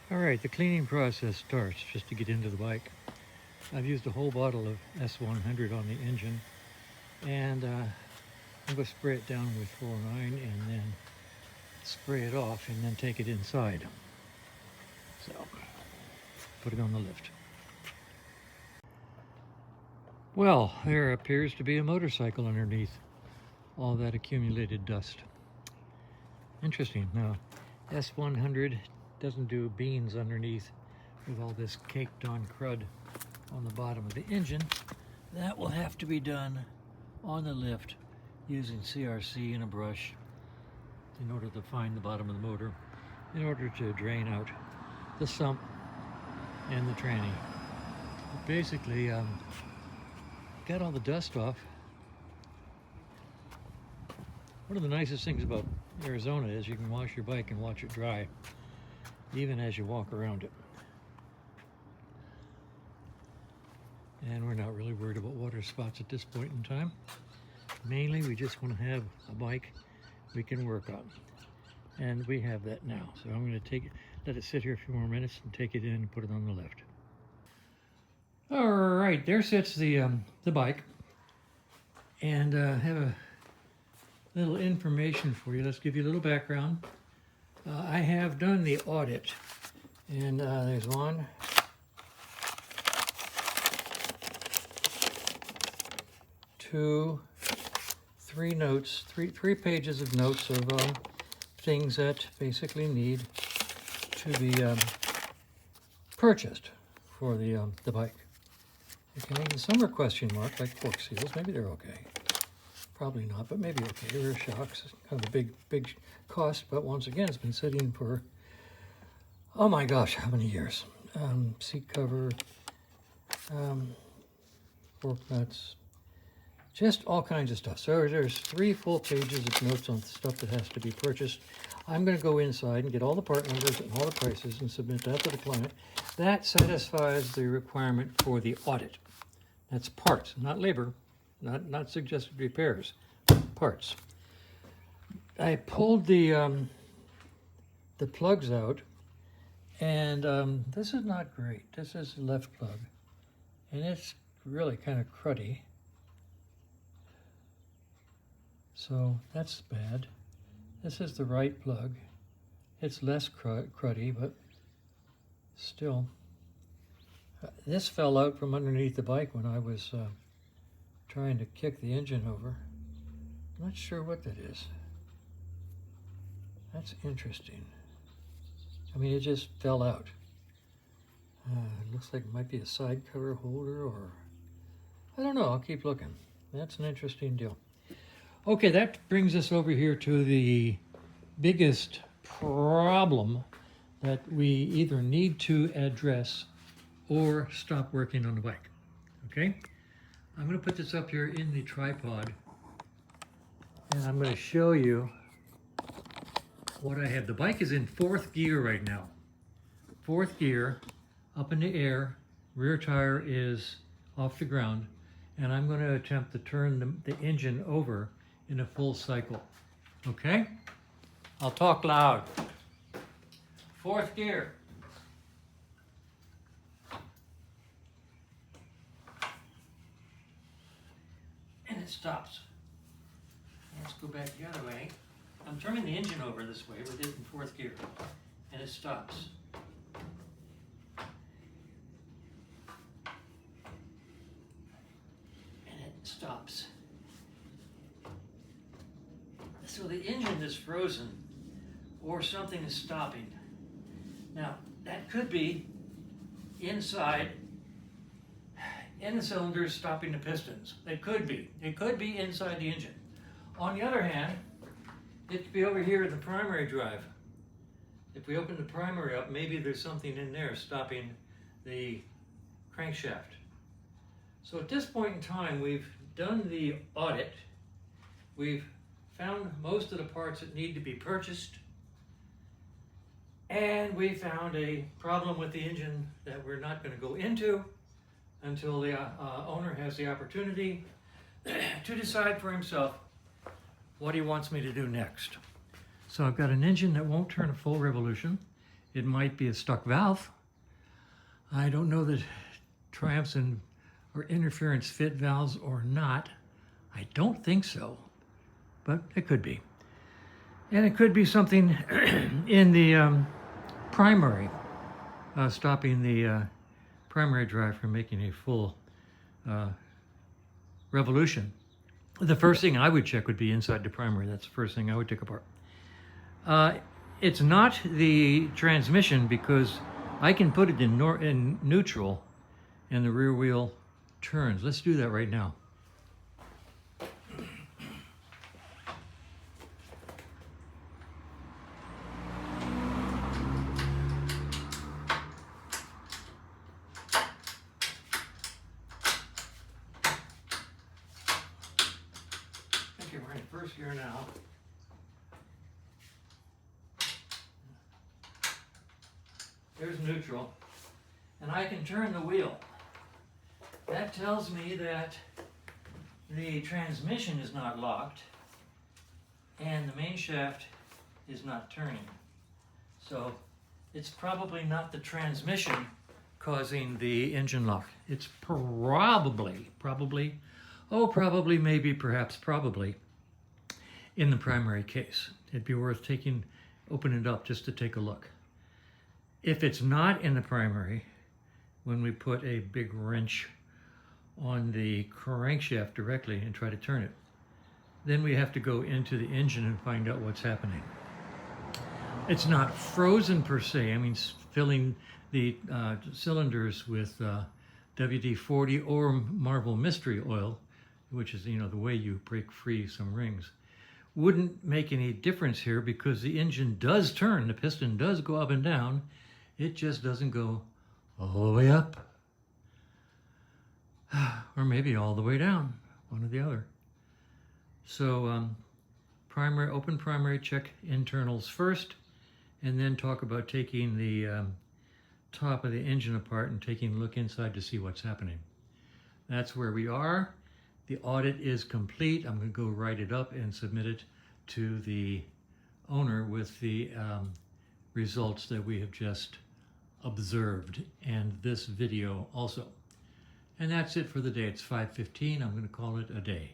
All right, the cleaning process starts just to get into the bike. I've used a whole bottle of S100 on the engine, and I'm going to spray it down with 409 and then spray it off and then take it inside. So, put it on the lift. Well, there appears to be a motorcycle underneath all that accumulated dust. Interesting. Now, S100 doesn't do beans underneath with all this caked on crud on the bottom of the engine. That will have to be done on the lift using CRC and a brush in order to find the bottom of the motor, in order to drain out the sump and the tranny. But basically, got all the dust off. One of the nicest things about Arizona is you can wash your bike and watch it dry, even as you walk around it. And we're not really worried about water spots at this point in time. Mainly, we just want to have a bike we can work on. And we have that now. So I'm going to let it sit here a few more minutes and take it in and put it on the lift. All right, there sits the bike. And have a little information for you. Let's give you a little background. I have done the audit. And there's one, two, three notes, three pages of notes of things that basically need to be purchased for the bike. Okay, and some are question mark, like fork seals. Maybe they're okay. Probably not, but maybe okay. Rear shocks, kind of a big cost, but once again, it's been sitting for, oh my gosh, how many years? Seat cover, fork nuts, just all kinds of stuff. So there's 3 full pages of notes on stuff that has to be purchased. I'm going to go inside and get all the part numbers and all the prices and submit that to the client. That satisfies the requirement for the audit. That's parts, not labor, not suggested repairs, parts. I pulled the plugs out, and this is not great. This is the left plug, and it's really kind of cruddy. So that's bad. This is the right plug. It's less cruddy, but still. This fell out from underneath the bike when I was trying to kick the engine over. I'm not sure what that is. That's interesting. I mean, it just fell out. It looks like it might be a side cover holder, or I don't know. I'll keep looking. That's an interesting deal. Okay, that brings us over here to the biggest problem that we either need to address or stop working on the bike. Okay? I'm going to put this up here in the tripod, and I'm going to show you what I have. The bike is in 4th gear right now. 4th gear, up in the air, rear tire is off the ground, and I'm going to attempt to turn the engine over in a full cycle. Okay? I'll talk loud. 4th gear. And it stops. Let's go back the other way. I'm turning the engine over this way with it in 4th gear. And it stops. And it stops. So the engine is frozen, or something is stopping. Now, that could be inside, in the cylinders stopping the pistons. It could be. It could be inside the engine. On the other hand, it could be over here in the primary drive. If we open the primary up, maybe there's something in there stopping the crankshaft. So at this point in time, we've done the audit. We've found most of the parts that need to be purchased, and we found a problem with the engine that we're not going to go into until the owner has the opportunity to decide for himself what he wants me to do next. So I've got an engine that won't turn a full revolution. it might be a stuck valve. I don't know that Triumphs are interference fit valves or not. I don't think so, but it could be. And it could be something in the primary, stopping the primary drive from making a full revolution. The first thing I would check would be inside the primary. That's the first thing I would take apart. It's not the transmission, because I can put it in neutral and the rear wheel turns. Let's do that right now. Okay, we're in first gear now. There's neutral, and I can turn the wheel. That tells me that the transmission is not locked and the main shaft is not turning. So it's probably not the transmission causing the engine lock. It's probably, maybe, perhaps, probably in the primary case. It'd be worth opening it up just to take a look. If it's not in the primary, when we put a big wrench on the crankshaft directly and try to turn it, then we have to go into the engine and find out what's happening. It's not frozen per se. I mean, filling the cylinders with WD-40 or Marvel Mystery Oil, which is, the way you break free some rings, wouldn't make any difference here, because the engine does turn. The piston does go up and down. It just doesn't go all the way up. Or maybe all the way down, one or the other. So open primary, check internals first, and then talk about taking the top of the engine apart and taking a look inside to see what's happening. That's where we are. The audit is complete. I'm going to go write it up and submit it to the owner with the results that we have just observed, and this video also. And that's it for the day. It's 5:15. I'm going to call it a day.